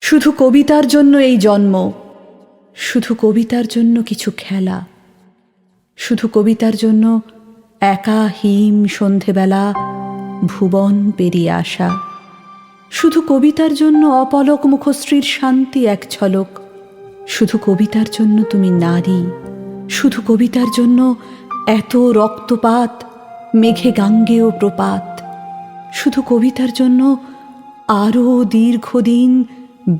শুধু কবিতার জন্য এই জন্ম, শুধু কবিতার জন্য কিছু খেলা, শুধু কবিতার জন্য একা হিম সন্ধেবেলা ভুবন পেরিয়ে আসা, শুধু কবিতার জন্য অপলক মুখশ্রীর শান্তি এক ঝলক, শুধু কবিতার জন্য তুমি নারী, শুধু কবিতার জন্য এত রক্তপাত, মেঘে গাঙ্গেয় প্রপাত, শুধু কবিতার জন্য আরও দীর্ঘদিন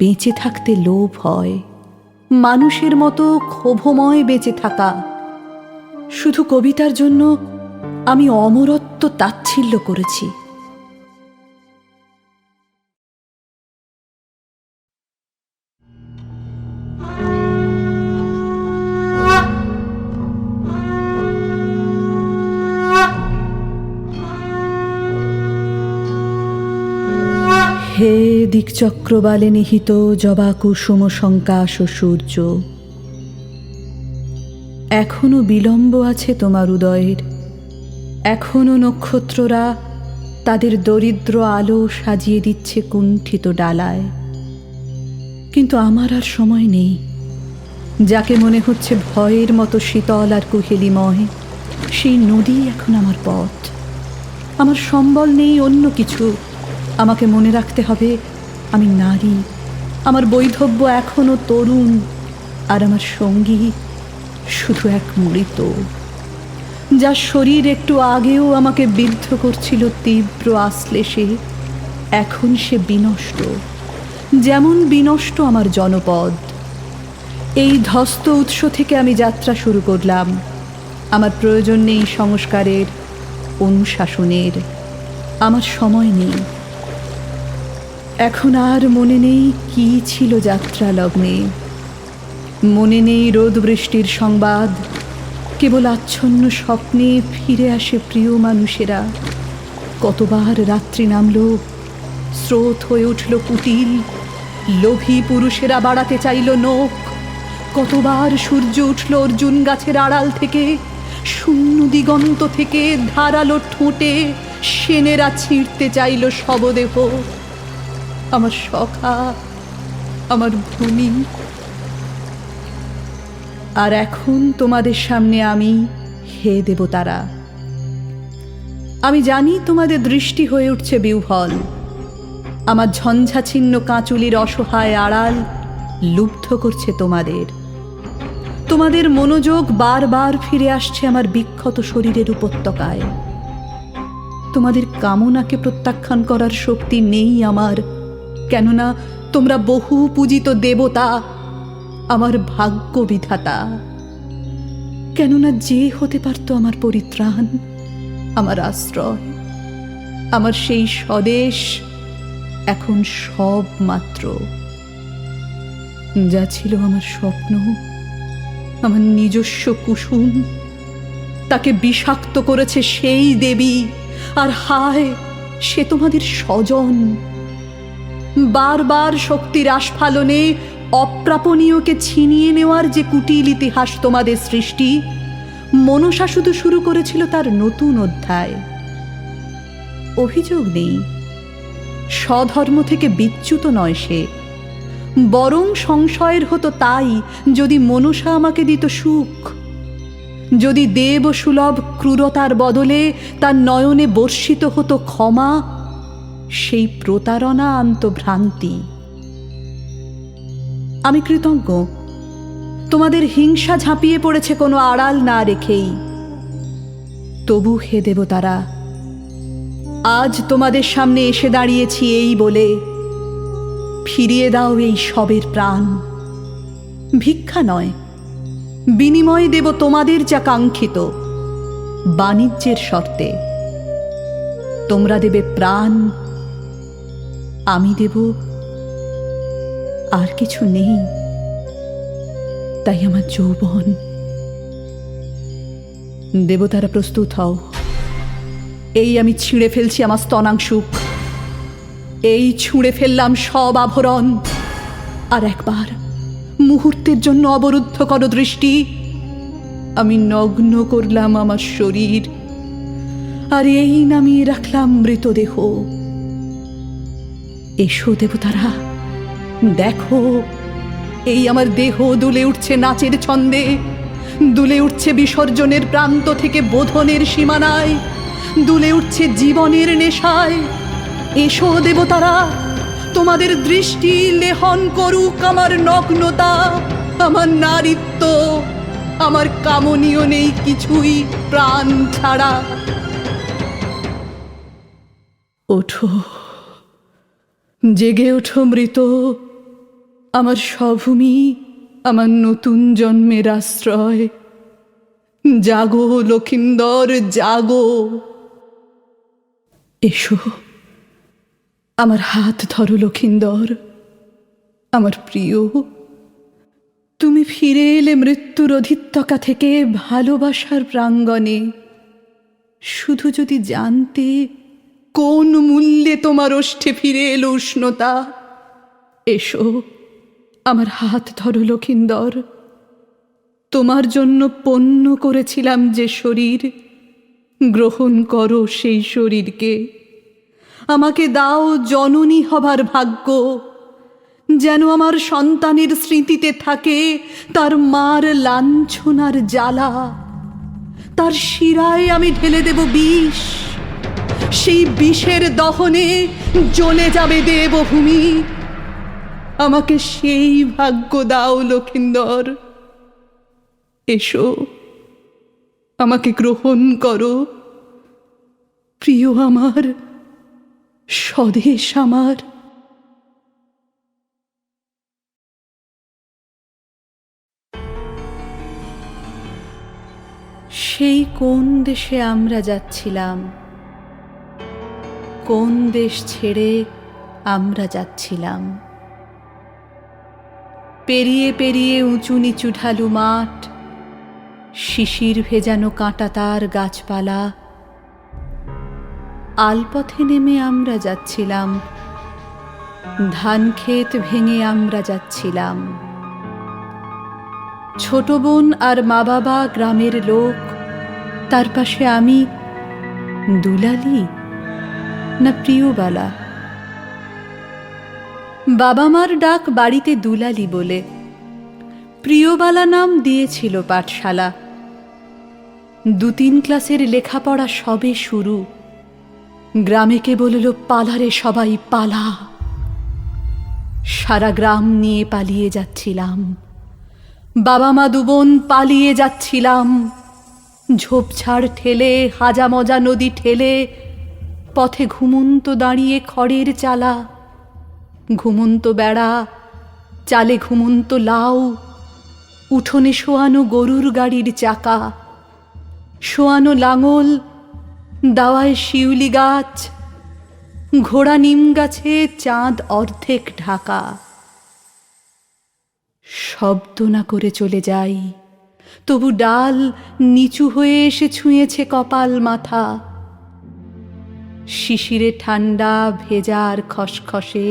বেঁচে থাকতে লোভ হয়, মানুষের মতো ক্ষোভময় বেঁচে থাকা। শুধু কবিতার জন্য আমি অমরত্ব তাচ্ছিল্য করেছি। হে দিকচক্রবালে নিহিত জবা কুসুম শঙ্কাশ সূর্য, এখনো বিলম্ব আছে তোমার উদয়ের, এখনো নক্ষত্ররা তাদের দরিদ্র আলো সাজিয়ে দিচ্ছে কুণ্ঠিত ডালায়। কিন্তু আমার আর সময় নেই। যাকে মনে হচ্ছে ভয়ের মতো শীতল আর কুহেলিময়, সেই নদী এখন আমার পথ। আমার সম্বল নেই অন্য কিছু। আমাকে মনে রাখতে হবে আমি নারী, আমার বৈধব্য এখনো তরুণ, আর আমার সঙ্গী শুধু এক মৃত, যার শরীর একটু আগেও আমাকে বিদ্ধ করছিল তীব্র আশ্লেষে। এখন সে বিনষ্ট, যেমন বিনষ্ট আমার জনপদ। এই ধ্বস্ত উৎস থেকে আমি যাত্রা শুরু করলাম। আমার প্রয়োজন নেই সংস্কারের, অনুশাসনের, আমার সময় নেই। এখন আর মনে নেই কি ছিল যাত্রা লগ্নে, মনে নেই রোদ বৃষ্টির সংবাদ। কেবল আচ্ছন্ন স্বপ্নে ফিরে আসে প্রিয় মানুষেরা। কতবার রাত্রি নামল, স্রোত হয়ে উঠল কুটিল, লোভী পুরুষেরা বাড়াতে চাইল নখ। কতবার সূর্য উঠল অর্জুন গাছের আড়াল থেকে, শূন্য দিগন্ত থেকে ধারালো ঠোঁটে সেনেরা ছিঁড়তে চাইল শবদেহ। আমার সখা, আমার ভূমি। আর এখন তোমাদের সামনে আমি, হে দেবতারা। আমি জানি তোমাদের দৃষ্টি হয়ে উঠছে বিহ্বল। আমার ঝঞ্ঝাছিন্ন কাঁচুলির অসহায় আড়াল লুব্ধ করছে তোমাদের। তোমাদের মনোযোগ বারবার ফিরে আসছে আমার বিক্ষত শরীরের উপত্যকায়। তোমাদের কামনাকে প্রত্যাখ্যান করার শক্তি নেই আমার, কেননা তোমরা বহু পূজিত দেবতা, আমার ভাগ্য বিধাতা। কেননা যে হতে পারত আমার পরিত্রাণ, আমার আশ্রয়, আমার সেই স্বদেশ এখন সব মাত্র। যা ছিল আমার স্বপ্ন, আমার নিজস্ব কুসুম, তাকে বিষাক্ত করেছে সেই দেবী। আর হায়, সে তোমাদের স্বজন। বারবার শক্তির আস্ফালনে অপ্রাপণীয়কে ছিনিয়ে নেওয়ার যে কুটিল ইতিহাস তোমাদের সৃষ্টি, মনসা শুধু শুরু করেছিল তার নতুন অধ্যায়। অভিযোগ নেই, স্বধর্ম থেকে বিচ্যুত নয় সে, বরং সংশয়ের হতো তাই যদি মনসা আমাকে দিত সুখ, যদি দেব সুলভ ক্রূরতার বদলে তার নয়নে বর্ষিত হতো ক্ষমা, সেই প্রতারণা আনত ভ্রান্তি। আমি কৃতজ্ঞ, তোমাদের হিংসা ঝাঁপিয়ে পড়েছে কোনো আড়াল না রেখেই। তবু হে দেবতারা, আজ তোমাদের সামনে এসে দাঁড়িয়েছি এই বলে, ফিরিয়ে দাও এই সবের প্রাণ। ভিক্ষা নয়, বিনিময়ে দেব তোমাদের যা কাঙ্ক্ষিত, বাণিজ্যের শর্তে। তোমরা দেবে প্রাণ, আমি দেব আর কিছু নেই, তাই আমার যৌবন। দেবতারা প্রস্তুত হও। এই আমি ছিঁড়ে ফেলছি আমার স্তনাংশুক, এই ছুঁড়ে ফেললাম সব আভরণ। আর একবার মুহূর্তের জন্য অবরুদ্ধ করো দৃষ্টি। আমি নগ্ন করলাম আমার শরীর, আর এই নামিয়ে রাখলাম মৃতদেহ। এসো দেবতারা, দেখো, এই আমার দেহ দুলে উঠছে নাচের ছন্দে, দুলে উঠছে বিসর্জনের প্রান্ত থেকে বোধনের সীমানায়, দুলে উঠছে জীবনের নেশায়। এসো দেবতারা, তোমাদের দৃষ্টি লেহন করুক আমার নগ্নতা, আমার নারীত্ব, আমার কামনীয় নেই কিছুই প্রাণ ছাড়া। ওঠো, জেগে ওঠো মৃত, আমার স্বভূমি, আমার নতুন জন্মের আশ্রয়। জাগো লক্ষিন্দর, জাগো। এসো, আমার হাত ধরো লক্ষিন্দর, আমার প্রিয়। তুমি ফিরে এলে মৃত্যুর অধিত্যকা থেকে ভালোবাসার প্রাঙ্গণে। শুধু যদি জানতে কোন মূল্যে তোমার ওষ্ঠে ফিরে এলো উষ্ণতা। এসো, আমার হাত ধরো লক্ষিন্দর। তোমার জন্য পণ্য করেছিলাম যে শরীর, গ্রহণ করো সেই শরীরকে। আমাকে দাও জননী হবার ভাগ্য, যেন আমার সন্তানের স্মৃতিতে থাকে তার মার লাঞ্ছনার জ্বালা। তার শিরায় আমি ঢেলে দেব বিষ, সেই বিষের দহনে জ্বলে যাবে দেবভূমি। আমাকে সেই ভাগ্য দাও লক্ষিন্দর। এসো, আমাকে গ্রহণ করো, প্রিয় আমার, স্বদেশ আমার। সেই কোন দেশে আমরা যাচ্ছিলাম, কোন দেশ ছেড়ে আমরা যাচ্ছিলাম। পেরিয়ে পেরিয়ে উঁচু নিচু ঢালু মাঠ, শিশির ভেজানো কাঁটাতার গাছপালা। আলপথে নেমে আমরা যাচ্ছিলাম, ধান ক্ষেত ভেঙে আমরা যাচ্ছিলাম। ছোট বোন আর মা বাবা গ্রামের লোক, তার পাশে আমি দুলালি না প্রিয়বালা। বাবা মার ডাক বাড়িতে দুলালি বলে, প্রিয়বালা নাম দিয়েছিল পাঠশালা। 2-3 ক্লাসের লেখাপড়া সবে শুরু, গ্রামে কে বলল পালারে সবাই পালা। সারা গ্রাম নিয়ে পালিয়ে যাচ্ছিলাম, বাবা মা দুবোন পালিয়ে যাচ্ছিলাম। ঝোপঝাড় ঠেলে, হাজা মজা নদী ঠেলে, পথে ঘুমন্ত দাঁড়িয়ে খড়ের চালা, ঘুমন্ত বেড়া, চালে ঘুমন্ত লাউ, উঠোনে শোয়ানো গরুর গাড়ির চাকা, শোয়ানো লাঙল, দাওয়ায় শিউলি গাছ, ঘোড়া নিম গাছে চাঁদ অর্ধেক ঢাকা। শব্দ না করে চলে যাই, তবু ডাল নিচু হয়ে এসে ছুঁয়েছে কপাল মাথা। শিশিরে ঠান্ডা ভেজার খসখসে,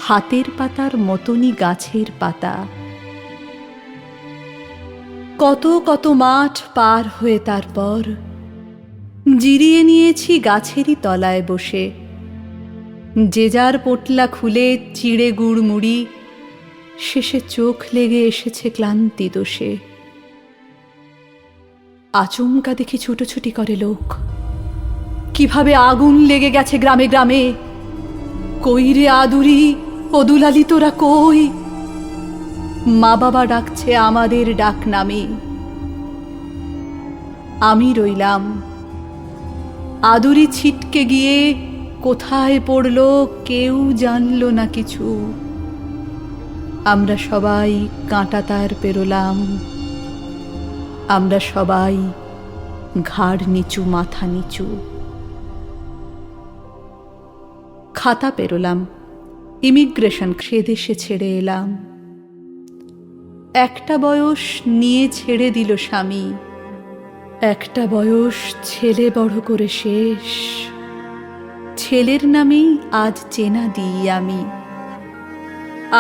হাতের পাতার মতনই গাছের পাতা। কত কত মাঠ পার হয়ে তারপর জিরিয়ে নিয়েছি গাছেরই তলায় বসে। যে যার পোটলা খুলে চিড়ে গুড় মুড়ি, শেষে চোখ লেগে এসেছে ক্লান্তি দোষে। আচমকা দেখি ছুটোছুটি করে লোক, কিভাবে আগুন লেগে গেছে গ্রামে গ্রামে। কই রে আদুরি, ও দুলালি তোরা কই? মা বাবা ডাকছে আমাদের ডাক নামে। আমি রইলাম, আদুরি ছিটকে গিয়ে কোথায় পড়ল কেউ জানল না কিছু। আমরা সবাই কাঁটাতার পেরোলাম, আমরা সবাই ঘাড় নিচু মাথা নিচু। খাতা পেরোলাম, ইমিগ্রেশন, সে দেশে ছেড়ে এলাম। একটা বয়স নিয়ে ছেড়ে দিল স্বামী, একটা বয়স ছেলে বড় করে শেষ। ছেলের নামেই আজ চেনা দিই আমি।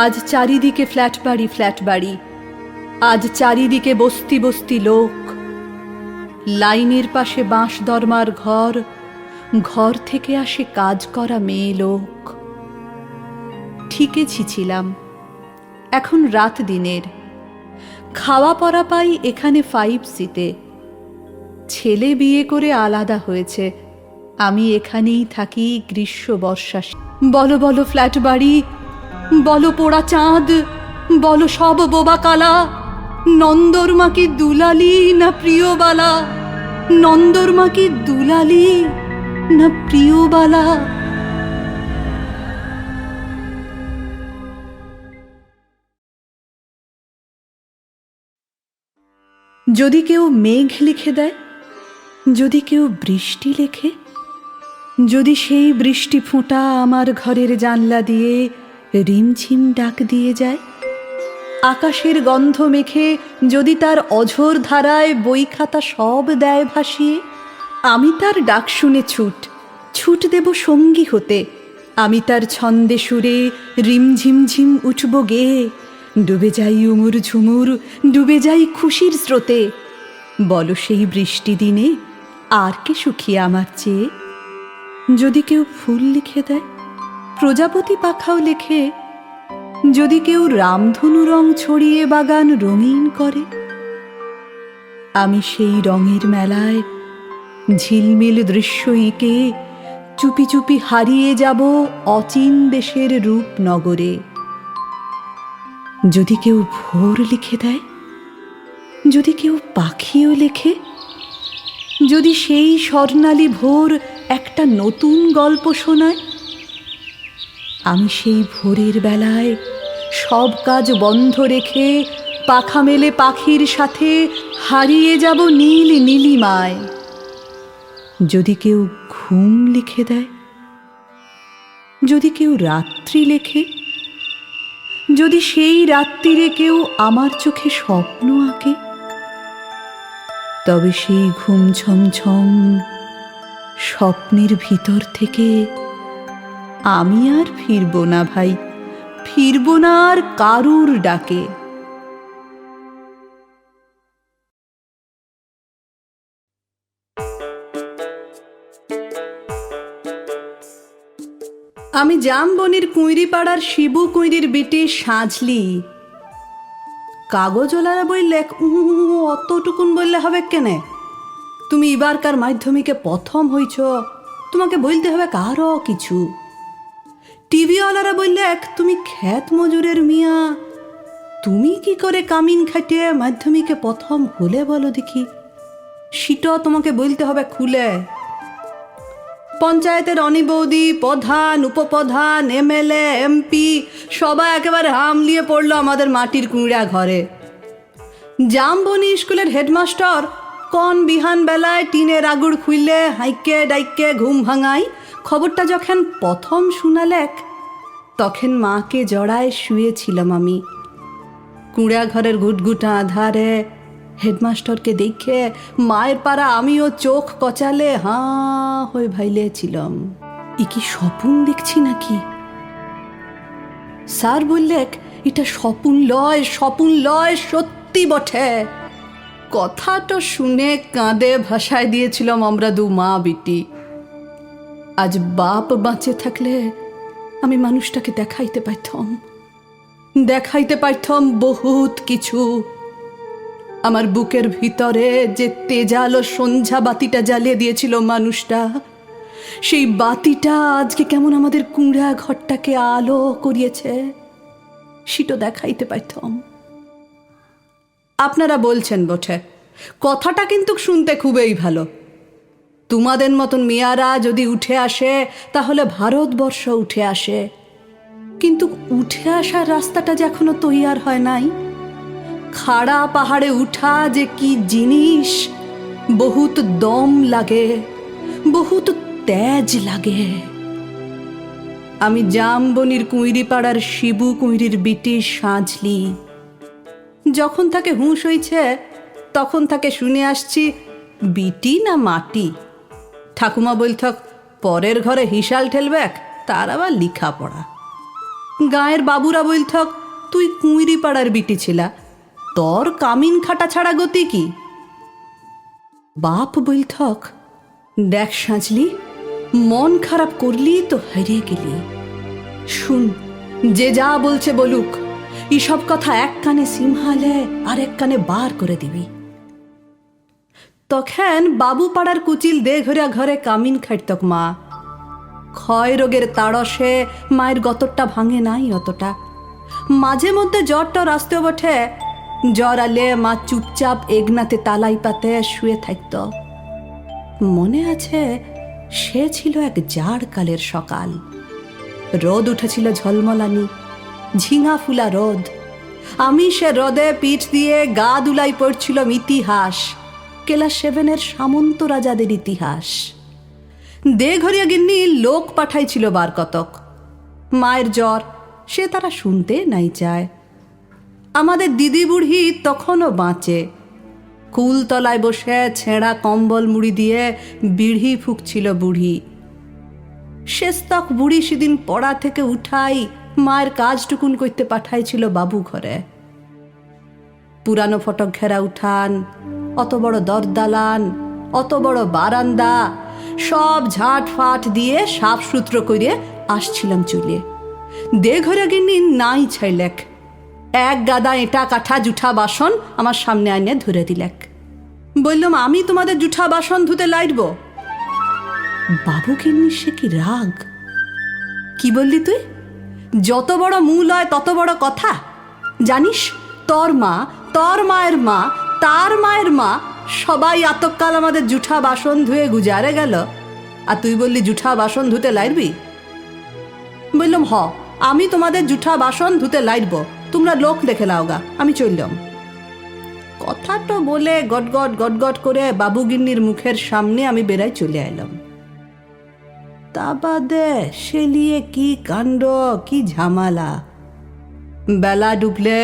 আজ চারিদিকে ফ্ল্যাট বাড়ি, ফ্ল্যাট বাড়ি। আজ চারিদিকে বস্তি বস্তি লোক। লাইনের পাশে বাঁশ দরমার ঘর, ঘর থেকে আসে কাজ করা মেয়ে লোক। ঠিক শিখেছিলাম। এখন রাত দিনের, খাওয়া পরা পাই এখানে 5C-তে। ছেলে বিয়ে করে আলাদা হয়েছে, আমি এখানেই থাকি গ্রীষ্ম বর্ষা। বলো বলো ফ্ল্যাট বাড়ি, বলো পোড়া চাঁদ, বলো সব বোবা কালা, নন্দরমা কি দুলালি না প্রিয়বালা, নন্দরমা কি দুলালি না প্রিয়বালা। যদি কেউ মেঘ লিখে দেয়, যদি কেউ বৃষ্টি লেখে, যদি সেই বৃষ্টি ফোঁটা আমার ঘরের জানলা দিয়ে রিমঝিম ডাক দিয়ে যায়, আকাশের গন্ধ মেখে যদি তার অঝোর ধারায় বই খাতা সব দেয় ভাসিয়ে, আমি তার ডাক শুনে ছুট দেব সঙ্গী হতে। আমি তার ছন্দে সুরে রিমঝিমঝিম উঠব গেয়ে, ডুবে যাই উমুর ঝুমুর, ডুবে যাই খুশির স্রোতে। বলো সেই বৃষ্টি দিনে আর কে সুখী আমার চেয়ে। যদি কেউ ফুল লিখে দেয়, প্রজাপতি পাখাও লেখে, যদি কেউ রামধনু রং ছড়িয়ে বাগান রঙিন করে, আমি সেই রঙের মেলায় ঝিলমিল দৃশ্য এঁকে চুপি চুপি হারিয়ে যাব অচিন দেশের রূপনগরে। যদি কেউ ভোর লিখে দেয়, যদি কেউ পাখিও লেখে, যদি সেই স্বর্ণালী ভোর একটা নতুন গল্প শোনায়, আমি সেই ভোরের বেলায় সব কাজ বন্ধ রেখে পাখা মেলে পাখির সাথে হারিয়ে যাব নীল নীলিমায়। যদি কেউ ঘুম লিখে দেয়, যদি কেউ রাত্রি লেখে, যদি সেই রাত্রিরে কেউ আমার চোখে স্বপ্ন আঁকে, তবে সেই ঘুম ঝমঝম স্বপ্নের ভিতর থেকে আমি আর ফিরব না ভাই, ফিরব না আর কারুর ডাকে। আমি জামবনির কুঁইরিপাড়ার শিবু কুঁইরির বিটি সাঁঝলি। কাগজওয়ালারা বললে অতটুকুন বললে হবে কেনে? তুমি এবারকার মাধ্যমিকে প্রথম হইছ, তোমাকে বলতে হবে কারো কিছু। টিভিওয়ালারা বললে তুমি খ্যাত মজুরের মিয়া, তুমি কি করে কামিন খাটিয়ে মাধ্যমিকে প্রথম হলে বলো দেখি, সেটা তোমাকে বলতে হবে খুলে। পঞ্চায়েতের অনি বৌদি, প্রধান, উপপ্রধান, MLA, MP সবাই একেবারে হামলিয়ে পড়লো আমাদের মাটির কুঁড়া ঘরে। জামবনি স্কুলের হেডমাস্টার কন বিহান বেলায় টিনের আগুড় খুললে হাইকে ডাইকে ঘুম ভাঙাই খবরটা যখন প্রথম শুনালেক, তখন মাকে জড়ায় শুয়েছিলাম আমি। কুঁড়া ঘরের ঘুটঘুটা আধারে হেডমাস্টারকে দেখে মায়ের পাড়া আমিও চোখ কচালে হাঁ হয়ে ভাইলেছিলাম, ই কি স্বপ্ন দেখছি নাকি। স্যার বললেক এটা স্বপ্ন লয় সত্যি বটে। কথাটা শুনে কাঁদে ভাষায় দিয়েছিলাম আমরা দু মা বিটি। আজ বাপ বাঁচে থাকলে আমি মানুষটাকে দেখাইতে পারতাম বহুত কিছু। আমার বুকের ভিতরে যে তেজালো সন্ধ্যা বাতিটা জ্বালিয়ে দিয়েছিল মানুষটা, সেই বাতিটা আজকে কেমন আমাদের কুঁড়া ঘরটাকে আলো করিয়েছে, সেটা দেখাইতে পারতাম। আপনারা বলছেন বটে, কথাটা কিন্তু শুনতে খুবই ভালো। তোমাদের মতন মেয়ারা যদি উঠে আসে তাহলে ভারতবর্ষ উঠে আসে, কিন্তু উঠে আসার রাস্তাটা যে এখনো তৈয়ার হয় নাই। খাড়া পাহাড়ে উঠা যে কি জিনিস, বহুত দম লাগে, বহুত তেজ লাগে। আমি জামবনির কুঁইরিপাড়ার শিবু কুঁইরির বিটি সাঁঝলি। যখন তাকে হুঁশ হইছে তখন তাকে শুনে আসছি বিটি না মাটি। ঠাকুমা বলথক পরের ঘরে হিসাল ঠেলবেক, তার আবার লিখা পড়া। গাঁয়ের বাবুরা বলথক তুই কুঁইরিপাড়ার বিটি ছিলা, তোর কামিন খাটা ছাড়া গতি কি। বাপ বলথক দেখ সাঁঝলি, মন খারাপ করলি তো হারিয়ে গেলি। শুন, যে যা বলছে বলুক, এসব কথা এক কানে সিমহালে আর এক কানে বার করে দিবি। তখন বাবু পাড়ার কুচিল দে ঘরিয়া ঘরে কামিন খাইতক মা। ক্ষয় রোগের তাড়সে মায়ের গতরটা ভাঙে নাই অতটা। মাঝে মধ্যে জ্বরটা আসতে বটে, জ্বর আলে মা চুপচাপ এগনাতে তালাই পাতে শুয়ে থাকত। মনে আছে সে ছিল এক জাড় কালের সকাল। রোদ উঠেছিল ঝলমলানি, ঝিঙা ফুলা রোদ। আমি সে রোদে পিঠ দিয়ে গা দুলাই পড়ছিলাম ইতিহাস, ক্লাস 7-এর সামন্ত রাজাদের ইতিহাস। দে ঘরিয়া গিন্নি লোক পাঠাইছিল বার কতক। মায়ের জ্বর সে তারা শুনতে নাই চায়। আমাদের দিদি বুড়ি তখনও বাঁচে। কুলতলায় বসে ছেঁড়া কম্বল মুড়ি দিয়ে বিড়ি ফুঁকছিল বুড়ি। শেষতক বুড়ি সেদিন পড়া থেকে উঠাই মায়ের কাজটুকুন করতে পাঠাইছিল বাবু ঘরে। পুরানো ফটক ঘেরা উঠান, অত বড় দরদালান, অত বড় বারান্দা সব ঝাট ফাট দিয়ে সাফ সুতরো করে আসছিলাম চলে। দে ঘরে গিন্নি নাই ছাইলেক। এক গাদা এঁটা কাঠা জুঠা বাসন আমার সামনে আনিয়ে ধরে দিলেক। বললাম, আমি তোমাদের জুঠা বাসন ধুতে লাইটব? বাবু গিন্নি সে কি রাগ! কি বললি তুই? যত বড় মূল হয় তত বড় কথা। জানিস, তোর মা, তোর মায়ের মা, তার মায়ের মা সবাই আতকাল আমাদের জুঠা বাসন ধুয়ে গুজারে গেল, আর তুই বললি জুঠা বাসন ধুতে লাইটবি? বললাম, হ, আমি তোমাদের জুঠা বাসন ধুতে লাইটব, তোমরা লোক দেখে লাওগা, আমি চললাম। কথাটা বলে গটগট গটগট করে বাবু গিন্নির মুখের সামনে আমি বেড়াই চলে এলাম। তা বাদে সে নিয়ে কি কাণ্ড, কি ঝামেলা! বেলা ডুবলে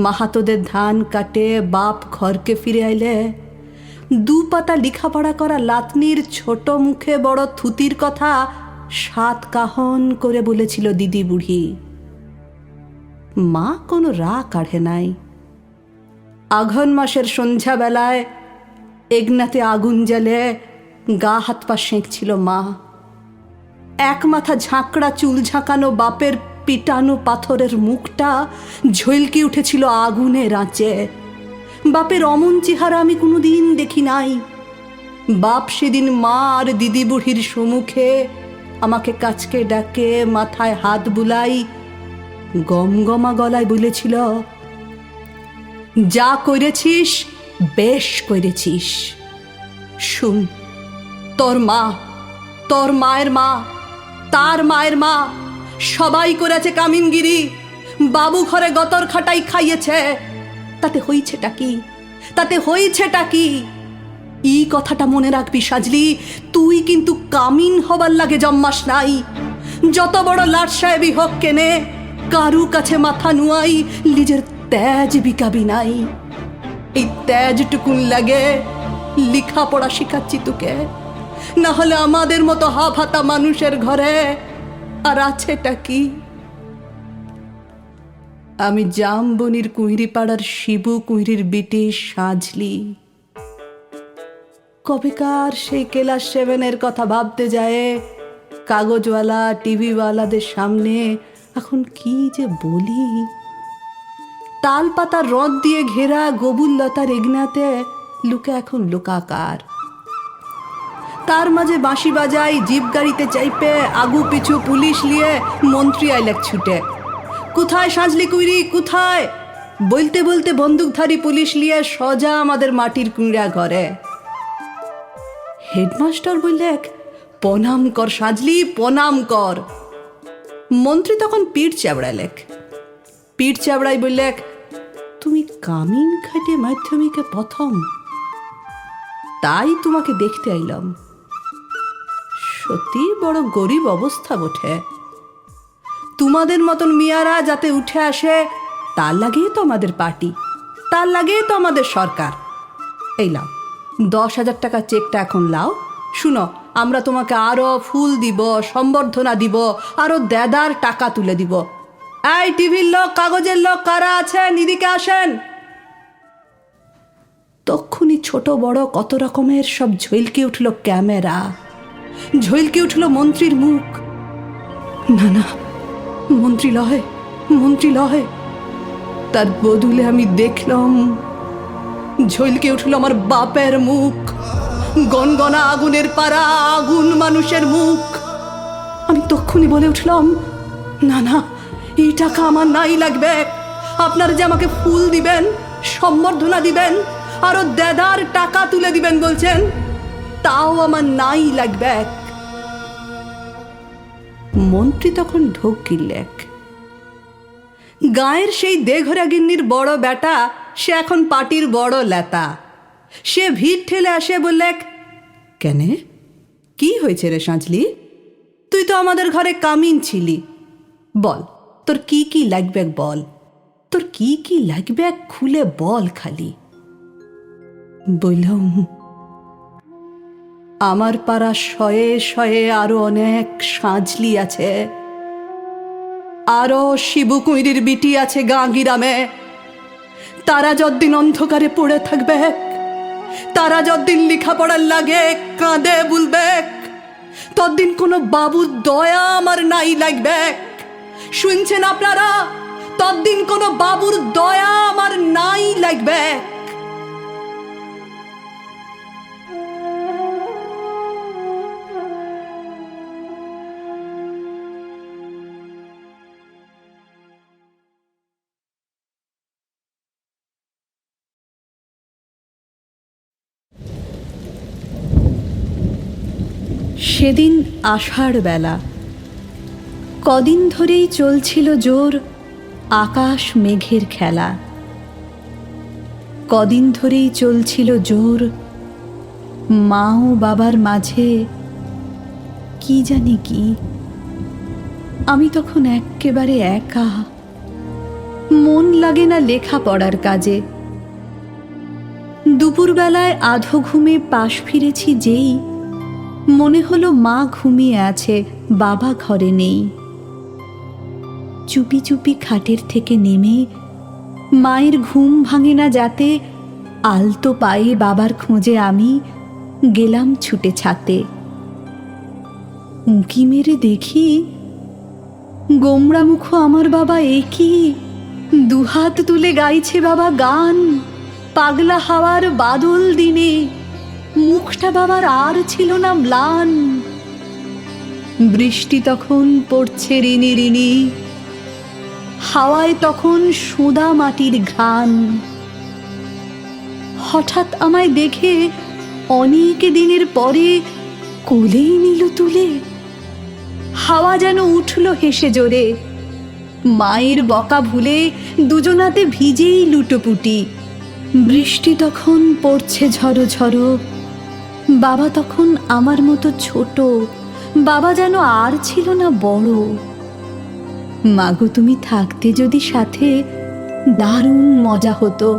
মাহাতোদের ধান কাটে বাপ ঘরকে ফিরে আইলে 2 পাতা লেখাপড়া করা লাতনির ছোট মুখে বড় থুতির কথা 7 কাহন করে বলেছিল দিদি বুড়ি। মা কোনো রাগ কাঢ়ে নাই। আঘন মাসের সন্ধ্যাবেলায় এগনাতে আগুন জ্বালে গা হাত পা সেঁকছিল মা। এক মাথা ঝাঁকড়া চুল ঝাঁকানো বাপের পিটানো পাথরের মুখটা ঝলকে উঠেছিল আগুনের আঁচে। বাপের অমন চেহারা আমি কোনোদিন দেখি নাই। বাপ সেদিন মা আর দিদি বুড়ির সম্মুখে আমাকে কাছকে ডাকে মাথায় হাত বুলাই গমগমা গলায় বলেছিল, যা করেছিস বেশ করেছিস। শুন, তোর মা, তোর মায়ের মা, তার মায়ের মা সবাই করেছে কামিনগিরি, বাবু ঘরে গতর খাটাই খাইয়েছে। তাতে হইছেটা কি? তাতে হইছেটা কি? এই কথাটা মনে রাখবি সাজলি, তুই কিন্তু কামিন হবার লাগে জম্মাস নাই। যত বড় লাট সাহেবই হোক কেনে, কারু কাছে মাথা নুয়াই নিজের তেজ বিকাবি নাই। এই তেজটুকুন লাগে লেখাপড়া শিখাচ্ছি তোকে, না হলে আমাদের মতো হাফাতা মানুষের ঘরে আর আছেটা কি? আমি জামবনির কুঁইরি পাড়ার শিবু কুঁইরির বিটি সাজলি। কবেকার সেই ক্লাস 7-এর কথা ভাবতে যায় কাগজওয়ালা টিভিওয়ালাদের সামনে এখন কি যে বলি। তাল পাতার রদ দিয়ে ঘেরা গবুল লতার এগনাতে লুকে এখন লোকাকার। তার মাঝে বাঁশি বাজাই, জিপ গাড়িতে চাইপে আগু পিছু পুলিশ নিয়ে মন্ত্রী আইলেক ছুটে। কোথায় সাজলি কুইরি, কোথায়? বলতে বলতে বন্দুকধারী পুলিশ নিয়ে সোজা আমাদের মাটির কুঁড়া ঘরে। হেডমাস্টার বললেক, প্রণাম কর সাজলি, প্রণাম কর। মন্ত্রী তখন পিঠ চাবড়ালেক। পিঠ চাবড়াই বললেক, তুমি কামিন খাটে মাধ্যমিকে প্রথম, তাই তোমাকে দেখতে আইলাম। সত্যি বড় গরিব অবস্থা বটে। তোমাদের মতন মিয়ারা যাতে উঠে আসে তার লাগেই তো আমাদের পার্টি, তার লাগেই তো আমাদের সরকার। এই লাও 10,000 টাকা চেকটা এখন লাও। শুনো, আমরা তোমাকে আরো ফুল দিব, সম্বর্ধনা দিব, আরো দেদার টাকা তুলে দিব। এই টিভির লোক, কাগজের লোক কারা আছেন, এদিকে আসেন। তক্ষুনি ছোট বড় কত রকমের সব ঝলকে উঠল ক্যামেরা, ঝলকে উঠল মন্ত্রীর মুখ। না না, মন্ত্রীলয়, মন্ত্রীলয়। তার বদলে আমি দেখলাম ঝলকে উঠল আমার বাপের মুখ, গনগনা আগুনের পাড়া, আগুন মানুষের মুখ। আমি তক্ষুনি বলে উঠলাম, না না, এই টাকা আমার নাই লাগবে। আপনারা যে আমাকে ফুল দিবেন, সম্বর্ধনা দিবেন, আরো দেদার টাকা তুলে দিবেন বলছেন, তাও আমার নাই লাগবে। মন্ত্রী তখন ঢোক গিললেক। গায়ের সেই দেঘরা গিন্নির বড় বেটা, সে এখন পার্টির বড় লেতা। সে ভিড় ঠেলে আসে বললেক, কেনে, কি হয়েছে রে সাঁঝলি? তুই তো আমাদের ঘরে কামিন ছিলি, বল তোর কি কি লাগবে, বল তোর কি কি লাগবে, খুলে বল খালি। বললাম, আমার পাড়া শয়ে শয়ে আরো অনেক সাঁঝলি আছে, আরো শিবু কুঁইরির বিটি আছে গাঁগিরামে। তারা যতদিন অন্ধকারে পড়ে থাকবে, তারা যতদিন লেখাপড়ার লাগে কাঁদে বুলবে, ততদিন কোনো বাবুর দয়া আমার নাই লাগবে। শুনছেন আপনারা? ততদিন কোনো বাবুর দয়া আমার নাই লাগবে। সেদিন আষাঢ় বেলা, কদিন ধরেই চলছিল জোর আকাশ মেঘের খেলা। কদিন ধরেই চলছিল জোর মা ও বাবার মাঝে কি জানি কি। আমি তখন এক্কেবারে একা, মন লাগে না লেখাপড়ার কাজে। দুপুরবেলায় আধো ঘুমে পাশ ফিরেছি যেই, মনে হলো মা ঘুমিয়ে আছে, বাবা ঘরে নেই। চুপি চুপি খাটের থেকে নেমে, মায়ের ঘুম ভাঙে না যাতে, আলতো পায়ে বাবার খোঁজে আমি গেলাম ছুটে ছাতে। উঁকি মেরে দেখি গোমড়া মুখ আমার বাবা, একই দুহাত তুলে গাইছে বাবা গান। পাগলা হাওয়ার বাদল দিনে মুখটা বাবার আর ছিল না ম্লান। বৃষ্টি তখন পড়ছে রিনি রিনি, হাওয়ায় তখন সোঁদা মাটির ঘ্রাণ। হঠাৎ আমায় দেখে অনেক দিনের পরে কোলেই নিল তুলে। হাওয়া যেন উঠল হেসে জোরে, মায়ের বকা ভুলে দুজনাতে ভিজেই লুটোপুটি। বৃষ্টি তখন পড়ছে ঝড়ো ঝড়ো, বাবা তখন আমার মতো ছোট, বাবা যেন আর ছিল না বড়। মাগো তুমি থাকতে যদি সাথে, দারুণ মজা হতো।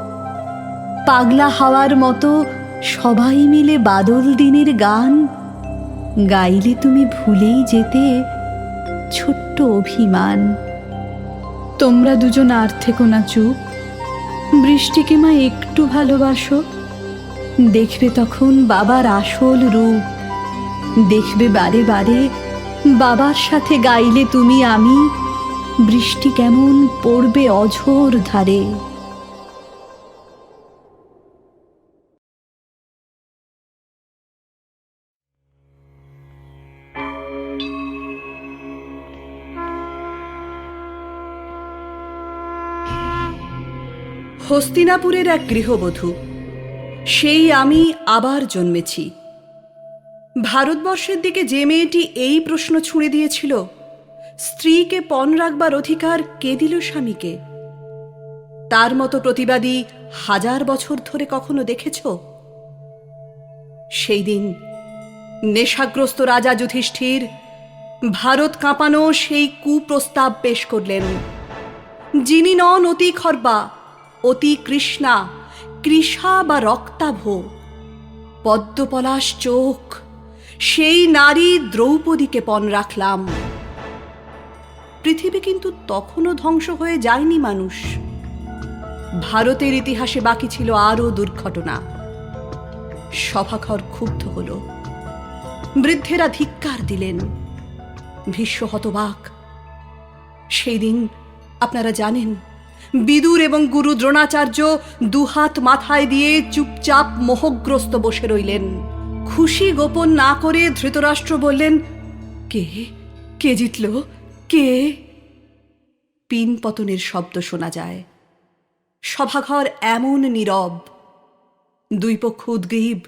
পাগলা হাওয়ার মতো সবাই মিলে বাদল দিনের গান গাইলে তুমি ভুলেই যেতে ছোট্ট অভিমান। তোমরা দুজন আর থেকো না চুপ, বৃষ্টিকে মা একটু ভালোবাসো। দেখবে তখন বাবার আসল রূপ, দেখবে বারে বারে বাবার সাথে গাইলে তুমি আমি, বৃষ্টি কেমন পড়বে অঝোর ধারে। হস্তিনাপুরের এক গৃহবধূ, সেই আমি আবার জন্মেছি। ভারতবর্ষের দিকে যে মেয়েটি এই প্রশ্ন ছুঁড়ে দিয়েছিল, স্ত্রীকে পণ রাখবার অধিকার কে দিল স্বামীকে, তার মতো প্রতিবাদী 1000 বছর ধরে কখনো দেখেছ? সেই দিন নেশাগ্রস্ত রাজা যুধিষ্ঠির ভারত কাঁপানো সেই কুপ্রস্তাব পেশ করলেন। যিনি নন অতি খর্বা, অতি কৃষ্ণা, কৃষা বা রক্তাভ, পদ্মপলাশ চোখ, সেই নারী দ্রৌপদীকে পণ রাখলাম। পৃথিবী কিন্তু তখনও ধ্বংস হয়ে যায়নি মানুষ। ভারতের ইতিহাসে বাকি ছিল আরও দুর্ঘটনা। সভাঘর ক্ষুব্ধ হল, বৃদ্ধেরা ধিক্কার দিলেন। ভীষ্ম হতবাক, সেই দিন আপনারা জানেন, বিদুর এবং গুরু দ্রোণাচার্য দুহাত মাথায় দিয়ে চুপচাপ মোহগ্রস্ত বসে রইলেন। খুশি গোপন না করে ধৃতরাষ্ট্র বললেন, কে কে জিতল, কে? পিন পতনের শব্দ শোনা যায়। সভাঘর এমন নীরব। দুই পক্ষ উদ্গ্রীব।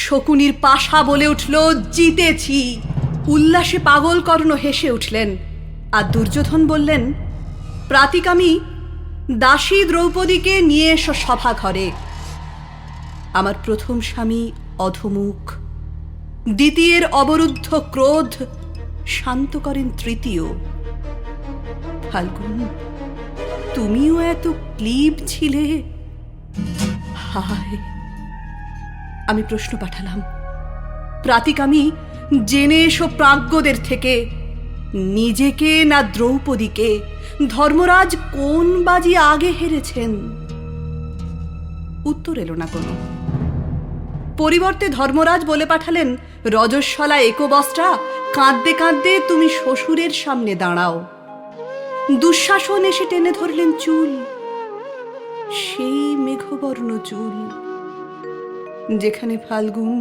শকুনির পাশা বলে উঠল, জিতেছি। উল্লাসে পাগল কর্ণ হেসে উঠলেন। আর দুর্যোধন বললেন, প্রাতিকামী, দাসী দ্রৌপদীকে নিয়ে এসো সভাঘরে। আমার প্রথম স্বামী অধমুখ, দ্বিতীয়ের অবরুদ্ধ ক্রোধ শান্ত করেন তৃতীয়। ফাল্গুন, তুমিও এত ক্লীব ছিলে? হায়! আমি প্রশ্ন পাঠালাম, প্রাতিকামী, জেনে এসো প্রাজ্ঞদের থেকে, নিজেকে না দ্রৌপদীকে ধর্মরাজ কোন বাজি আগে হেরেছেন? উত্তর এলো না কোনো। পরিবর্তে ধর্মরাজ বলে পাঠালেন, রজস্বলা একবস্ত্রা, কাঁদতে কাঁদতে তুমি শ্বশুরের সামনে দাঁড়াও। দুঃশাসন এসে টেনে ধরলেন চুল, সেই মেঘবর্ণ চুল যেখানে ফাল্গুন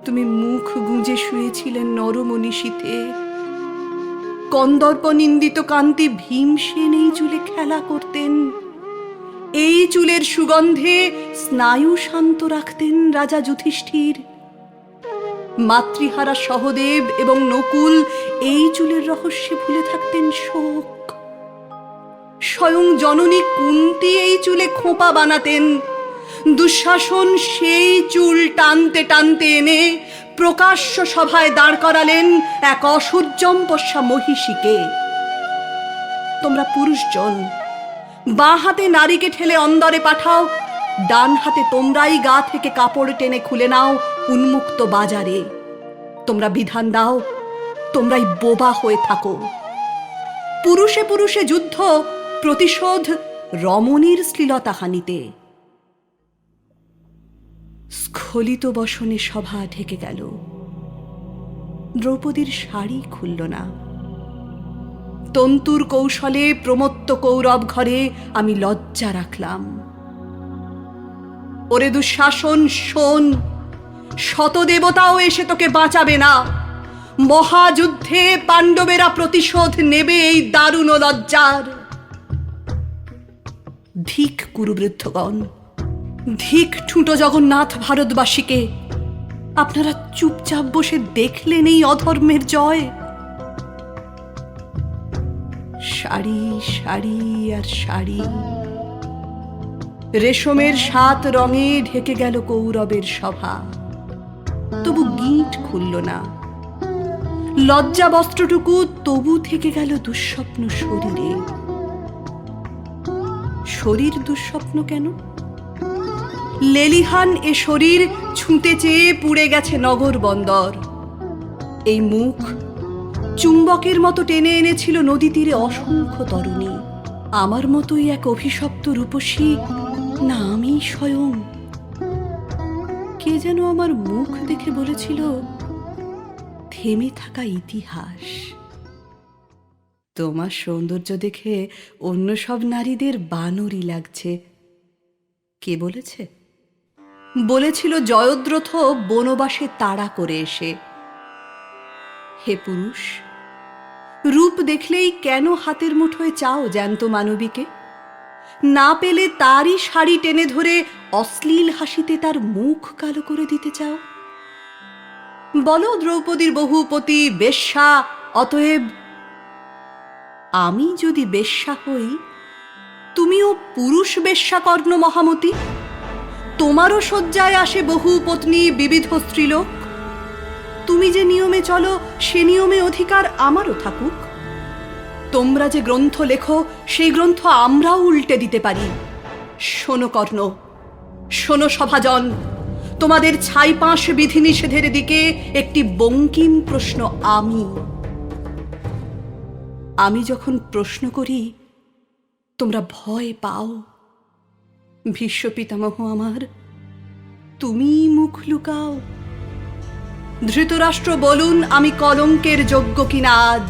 তুমি মুখ গুঁজে শুয়েছিলেন নরমনীষীতে। কন্দর্প নিন্দিত কান্তি ভীমসেন এই চুলে খেলা করতেন। এই চুলের সুগন্ধে স্নায়ু শান্ত রাখতেন রাজা যুধিষ্ঠির। মাতৃহারা সহদেব এবং নকুল এই চুলের রহস্যে ভুলে থাকতেন শোক। স্বয়ং জননী কুন্তি এই চুলে খোঁপা বানাতেন। দুঃশাসন সেই চুল টানতে টানতে এনে প্রকাশ্য সভায় দাঁড় করালেন এক অসূর্যম্পস্যা মহিষীকে। তোমরা পুরুষজন, বাঁ হাতে নারীকে ঠেলে অন্দরে পাঠাও, ডান হাতে তোমরাই গা থেকে কাপড় টেনে খুলে নাও উন্মুক্ত বাজারে। তোমরা বিধান দাও, তোমরাই বোবা হয়ে থাকো। পুরুষে পুরুষে যুদ্ধ, প্রতিশোধ রমণীর শ্লীলতাহানিতে। স্খলিত বসনে সভা ঢেকে গেল। দ্রৌপদীর শাড়ি খুলল না। তন্তুর কৌশলে প্রমত্ত কৌরব ঘরে আমি লজ্জা রাখলাম। ওরে দুঃশাসন, শোন, শতদেবতাও এসে তোকে বাঁচাবে না। মহাযুদ্ধে পাণ্ডবেরা প্রতিশোধ নেবে এই দারুণ লজ্জার। ধিক কুরুবৃদ্ধগণ, ধিক ঠুঁটো জগন্নাথ ভারতবাসীকে। আপনারা চুপচাপ বসে দেখলেন এই অধর্মের জয়। শাড়ি, শাড়ি আর শাড়ি, রেশমের 7 রঙে ঢেকে গেল কৌরবের সভা। তবু গিঁট খুলল না। লজ্জা বস্ত্রটুকু তবু থেকে গেল দুঃস্বপ্ন শরীরে। শরীর দুঃস্বপ্ন কেন? লেলিহান এ শরীর ছুঁতে চেয়ে পুড়ে গেছে নগর বন্দর। এই মুখ চুম্বকের মতো টেনে এনেছিল নদী তীরে অসংখ্য তরুণী। আমার মতোই এক অভিশপ্ত রূপসী, না আমি স্বয়ং? কে যেন আমার মুখ দেখে বলেছিল, থেমে থাকা ইতিহাস। তোমার সৌন্দর্য দেখে অন্য সব নারীদের বানরই লাগছে। কে বলেছে? বলেছিল জয়দ্রথ বনবাসে তাড়া করে এসে। হে পুরুষ, রূপ দেখলেই কেন হাতের মুঠোয় চাও জ্যান্ত মানবীকে? না পেলে তারই শাড়ি টেনে ধরে অশ্লীল হাসিতে তার মুখ কালো করে দিতে চাও? বলো দ্রৌপদীর বহুপতি বেশ্যা, অতএব আমি যদি বেশ্যা হই, তুমিও পুরুষ বেশ্যা কর্ণ মহামতি। তোমারও শয্যায় আসে বহু পত্নী বিবিধ স্ত্রীলোক। তুমি যে নিয়মে চলো সে নিয়মে অধিকার আমারও থাকুক। তোমরা যে গ্রন্থ লেখো সেই গ্রন্থ আমরাও উল্টে দিতে পারি। শোনো কর্ণ, শোনো সভাজন, তোমাদের ছাইপাঁশ বিধিনিষেধের দিকে একটি বঙ্কিম প্রশ্ন। আমি যখন প্রশ্ন করি তোমরা ভয় পাও। ভীষ্ম পিতামহ আমার, তুমি মুখ লুকাও। ধৃতরাষ্ট্র বলুন আমি কলঙ্কের যোগ্য কিনা আজ।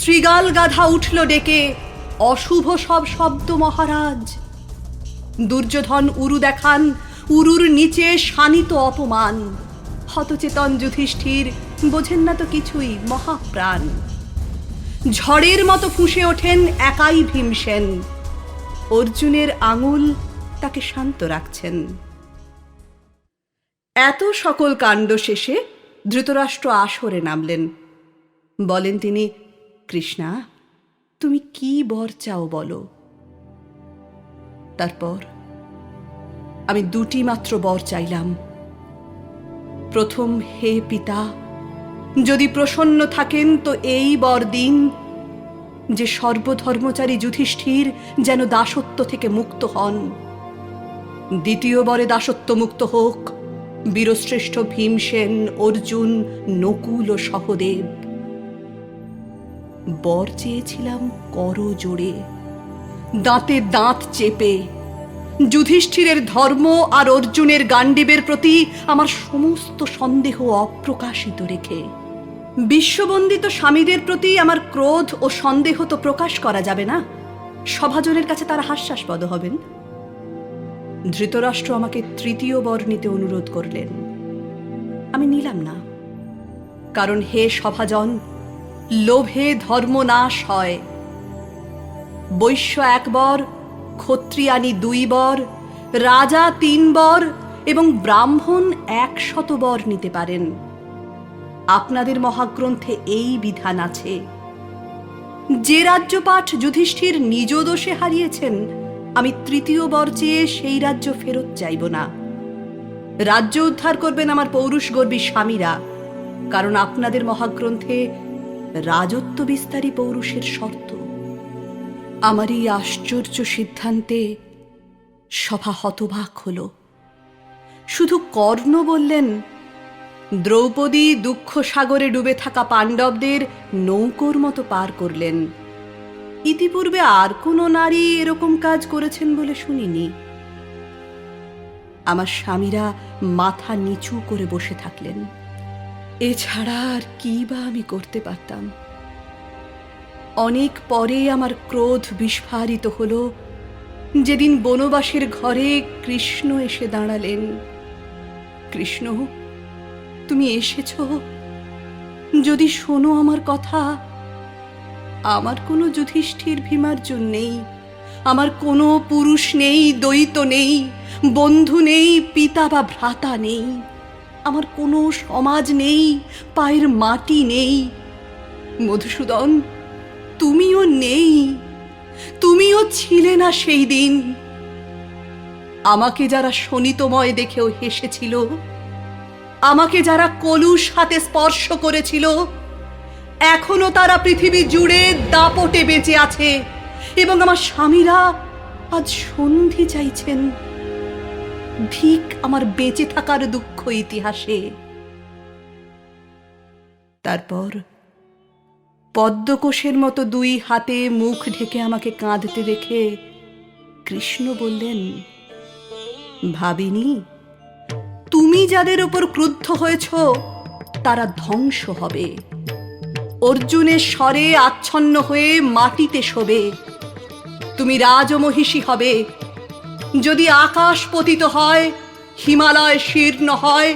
শৃগাল গাধা উঠল ডেকে, অশুভ সব শব্দ মহারাজ। দুর্যোধন উরু দেখান, উরুর নিচে শানিত অপমান। হতচেতন যুধিষ্ঠির বোঝেন না তো কিছুই, মহাপ্রাণ। ঝড়ের মতো ফুঁসে ওঠেন একাই ভীমসেন, অর্জুনের আঙুল তাকে শান্ত রাখছেন। এত সকল কাণ্ড শেষে ধৃতরাষ্ট্র আসরে নামলেন। বলেন তিনি, কৃষ্ণা, তুমি কি বর চাও বলো। তারপর আমি দুটি মাত্র বর চাইলাম। প্রথম, হে পিতা, যদি প্রসন্ন থাকেন তো এই বর দিন যে সর্বধর্মচারী যুধিষ্ঠির যেন দাসত্ব থেকে মুক্ত হন। দ্বিতীয় বরে দাসত্ব মুক্ত হোক বীরশ্রেষ্ঠ ভীমসেন, অর্জুন, নকুল ও সহদেব। বর চেয়েছিলাম কর জোড়ে, দাঁতে দাঁত চেপে। যুধিষ্ঠিরের ধর্ম আর অর্জুনের গান্ডীবের প্রতি আমার সমস্ত সন্দেহ অপ্রকাশিত রেখে। বিশ্ববন্দিত স্বামীদের প্রতি আমার ক্রোধ ও সন্দেহ তো প্রকাশ করা যাবে না, সভাজনের কাছে তারা হাস্যাস্পদ হবেন। ধৃতরাষ্ট্র আমাকে তৃতীয় বর নিতে অনুরোধ করলেন। আমি নিলাম না, কারণ হে সভাজন, লোভে ধর্ম নাশ হয়। বৈশ্য 1 বর, ক্ষত্রিয়ানি 2 বর, রাজা 3 বর এবং ব্রাহ্মণ 100 বর নিতে পারেন। আপনাদের মহাগ্রন্থে এই বিধান আছে। যে রাজ্যপাঠ যুধিষ্ঠির নিজ দোষে হারিয়েছেন, আমি তৃতীয় বর চেয়ে সেই রাজ্য ফেরত চাইব না। রাজ্য উদ্ধার করবেন আমার পৌরুষগর্বী স্বামীরা, কারণ আপনাদের মহাগ্রন্থে রাজত্ব বিস্তারী পৌরুষের শর্ত। আমার এই আশ্চর্য সিদ্ধান্তে সভা হতবাক হল। শুধু কর্ণ বললেন, দ্রৌপদী দুঃখ সাগরে ডুবে থাকা পাণ্ডবদের নৌকোর মতো পার করলেন। ইতিপূর্বে আর কোনো নারী এরকম কাজ করেছেন বলে শুনিনি। আমার স্বামীরা মাথা নিচু করে বসে থাকলেন। এছাড়া আর কি বা আমি করতে পারতাম। অনেক পরে আমার ক্রোধ বিস্ফারিত হল, যেদিন বনবাসের ঘরে কৃষ্ণ এসে দাঁড়ালেন। কৃষ্ণ, তুমি এসেছ? যদি শোনো আমার কথা। আমার কোনো যুধিষ্ঠির ভীমার্জুন নেই, আমার কোনো পুরুষ নেই, দ্বৈত নেই, বন্ধু নেই, পিতা বা ভ্রাতা নেই, আমার কোনো সমাজ নেই, পায়ের মাটি নেই। মধুসূদন, তুমিও নেই, তুমিও ছিলে না সেই দিন। আমাকে যারা শোণিতময় দেখেও হেসেছিল, আমাকে যারা কলুষ হাতে স্পর্শ করেছিল, এখনো তারা পৃথিবী জুড়ে দাপটে বেঁচে আছে এবং আমার স্বামীরা আজ সন্ধি চাইছেন। ধিক আমার বেঁচে থাকার দুঃখ ইতিহাসে। তারপর পদ্মকোষের মতো 2 হাতে মুখ ঢেকে আমাকে কাঁদতে দেখে কৃষ্ণ বললেন, ভাবিনি, তুমি যাদের উপর ক্রুদ্ধ হয়েছ তারা ধ্বংস হবে। অর্জুনের স্বরে আচ্ছন্ন হয়ে মাটিতে শোবে। তুমি রাজমহিষী হবে। যদি আকাশ পতিত হয়, হিমালয় শীর্ণ হয়,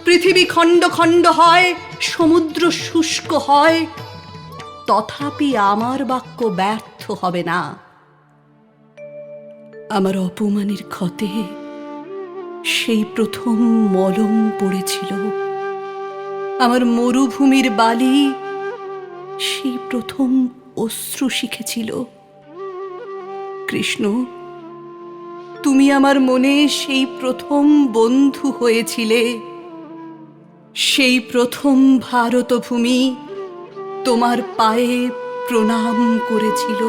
পৃথিবী খণ্ড খণ্ড হয়, সমুদ্র শুষ্ক হয়, তথাপি আমার বাক্য ব্যর্থ হবে না। আমার অপমানের ক্ষতে সেই প্রথম মলম পড়েছিল। আমার মরুভূমির বালি সেই প্রথম অশ্রু শিখেছিল। কৃষ্ণ, তুমি আমার মনে সেই প্রথম বন্ধু হয়েছিলে। সেই প্রথম ভারতভূমি তোমার পায়ে প্রণাম করেছিল।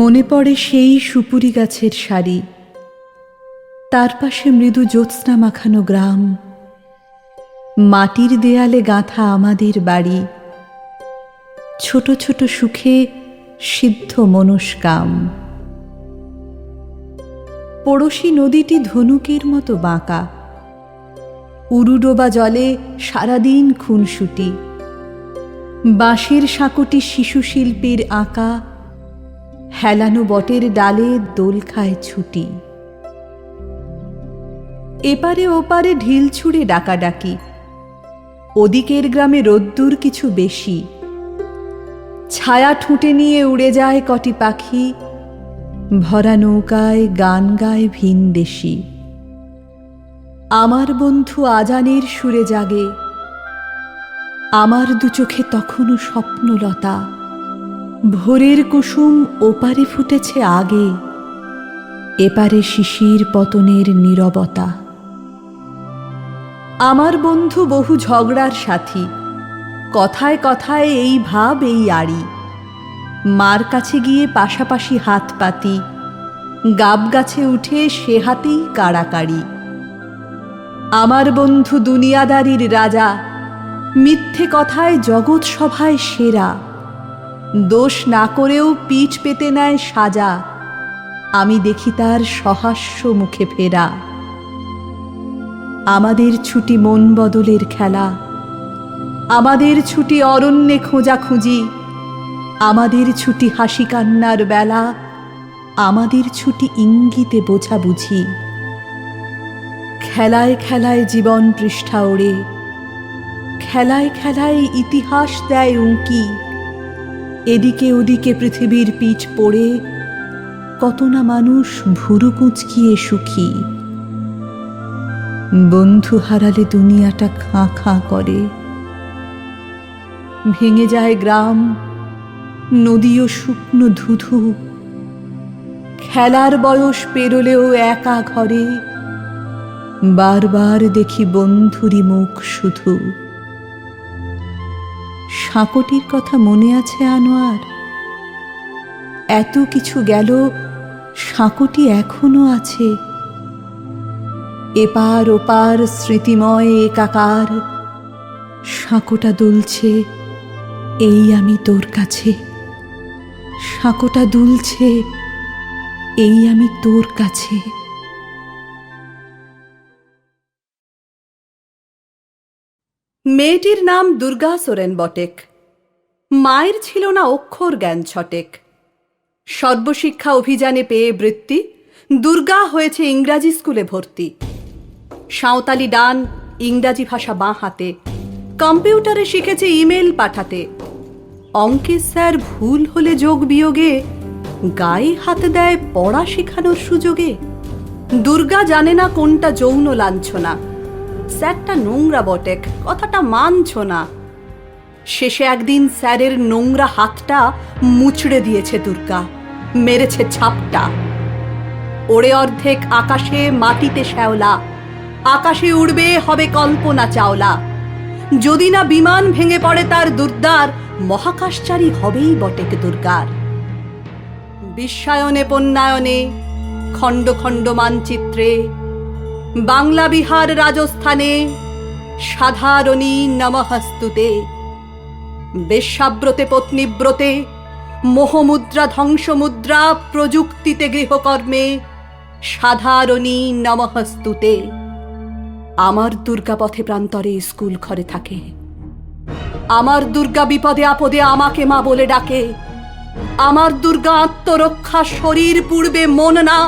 মনে পড়ে সেই সুপুরি গাছের সারি, তার পাশে মৃদু জ্যোৎস্না মাখানো গ্রাম, মাটির দেয়ালে গাঁথা আমাদের বাড়ি, ছোট ছোট সুখে সিদ্ধ মনস্কাম। পড়শি নদীটি ধনুকের মতো বাঁকা, উরুডোবা জলে সারাদিন খুনসুটি। বাঁশের সাঁকোটি শিশু শিল্পীর আঁকা, হেলানো বটের ডালে দোল খায় ছুটি। এপারে ওপারে ঢিল ছুঁড়ে ডাকাডাকি, ওদিকের গ্রামে রোদ্দুর কিছু বেশি। ছায়া ঠুঁটে নিয়ে উড়ে যায় কটি পাখি, ভরা নৌকায় গান গায় ভিনদেশী। আমার বন্ধু আজানের সুরে জাগে, আমার দু চোখে তখনও স্বপ্নলতা। ভোরের কুসুম ওপারে ফুটেছে আগে, এপারে শিশির পতনের নীরবতা। আমার বন্ধু বহু ঝগড়ার সাথী, কথায় কথায় এই ভাব এই আড়ি। মার কাছে গিয়ে পাশাপাশি হাত পাতি, গাব গাছে উঠে সে হাতেই কাড়াকাড়ি। আমার বন্ধু দুনিয়াদারির রাজা, মিথ্যে কথায় জগৎ সভায় সেরা। দোষ না করেও পিঠ পেতে নেয় সাজা, আমি দেখি তার সহাস্য মুখে ফেরা। আমাদের ছুটি মন বদলের খেলা, আমাদের ছুটি অরণ্যে খোঁজাখুঁজি, আমাদের ছুটি হাসি কান্নার বেলা, আমাদের ছুটি ইঙ্গিতে বোঝাবুঝি। খেলায় খেলায় জীবন পৃষ্ঠা ওড়ে, খেলায় খেলায় ইতিহাস দেয় উঁকি। এদিকে ওদিকে পৃথিবীর পিঠ পড়ে, কত না মানুষ ভুরু কুঁচকিয়ে সুখী। বন্ধু হারালে দুনিয়াটা খাঁ খাঁ করে, ভেঙে যায় গ্রাম, নদীও শুকনো ধুধু। খেলার বয়স পেরোলেও একা ঘরে, বারবার দেখি বন্ধুরি মুখ শুধু। সাঁকোটির কথা মনে আছে আনোয়ার? এত কিছু গেল, সাঁকোটি এখনো আছে। এপার ওপার স্মৃতিময় একাকার, সাঁকোটা দুলছে এই আমি তোর কাছে। সাঁকোটা দুলছে এই আমি তোর কাছে। মেয়েটির নাম দুর্গা সোরেন বটেক। মায়ের ছিল না অক্ষর জ্ঞান ছটেক। সর্বশিক্ষা অভিযানে পেয়ে বৃত্তি, দুর্গা হয়েছে ইংরাজি স্কুলে ভর্তি। সাঁওতালি ডান, ইংরাজি ভাষা বাঁ হাতে, কম্পিউটারে শিখেছে ইমেল পাঠাতে। অঙ্কের স্যার ভুল হলে যোগ বিয়োগে গায়ে হাত দেয় পড়া শেখানোর সুযোগে। দুর্গা জানে না কোনটা যৌন লাঞ্ছনা, স্যারটা নোংরা বটেক, কথাটা মানছ না। শেষে একদিন স্যারের নোংরা হাতটা মুচড়ে দিয়েছে দুর্গা, মেরেছে ছাপটা। ওড়ে অর্ধেক আকাশে, মাটিতে শ্যাওলা, আকাশে উড়বে হবে কল্পনা চাওলা। যদি না বিমান ভেঙে পড়ে তার দুর্দার, মহাকাশচারী হবেই বটেক দুর্গার। বিশ্বায়নে পণ্যায়নে, খণ্ড খণ্ড মানচিত্রে, বাংলা বিহার রাজস্থানে, সাধারণী নমঃস্তুতে। বেশ্যাব্রতে পত্নীব্রতে, মোহমুদ্রা ধ্বংসমুদ্রা, প্রযুক্তিতে গৃহকর্মে, সাধারণী নমঃস্তুতে। আমার দুর্গা পথে প্রান্তরে স্কুল ঘরে থাকে, আমার দুর্গা বিপদে আপদে আমাকে মা বলে ডাকে। আমার দুর্গা আত্মরক্ষা, শরীর পূর্বে মন না।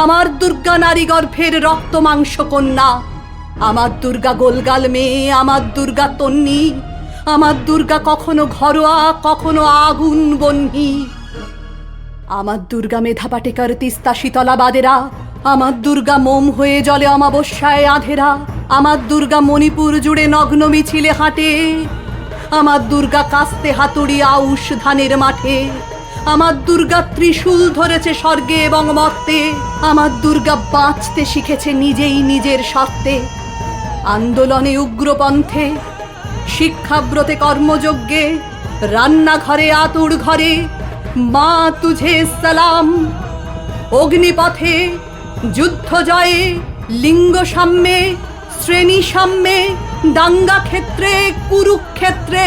আমার দুর্গা নারী গর্ভের রক্ত মাংস কন্যা। আমার দুর্গা গোলগাল মেয়ে, আমার দুর্গা তন্নি। আমার দুর্গা কখনো ঘরোয়া, কখনো আগুন বহ্নি। আমার দুর্গা মেধা পাটেকার, তিস্তা শীতলা বাদেরা। আমার দুর্গা মোম হয়ে জলে অমাবস্যায় আধেরা। আমার দুর্গা মণিপুর জুড়ে নগ্ন মিছিলে হাঁটে। আমার দুর্গা কাস্তে হাতুড়ি আউশ ধানের মাঠে। আমার দুর্গা ত্রিশূল ধরেছে স্বর্গে এবং মর্তে। আমার দুর্গা বাঁচতে শিখেছে নিজেই নিজের স্বার্থে। আন্দোলনে উগ্রপন্থে, শিক্ষাব্রতে কর্মযজ্ঞে, রান্নাঘরে আতুর ঘরে, মা তুঝে সালাম। অগ্নিপথে, যুদ্ধ জয়ে, লিঙ্গ সাম্যে, শ্রেণী সাম্যে, দাঙ্গা ক্ষেত্রে, কুরুক্ষেত্রে,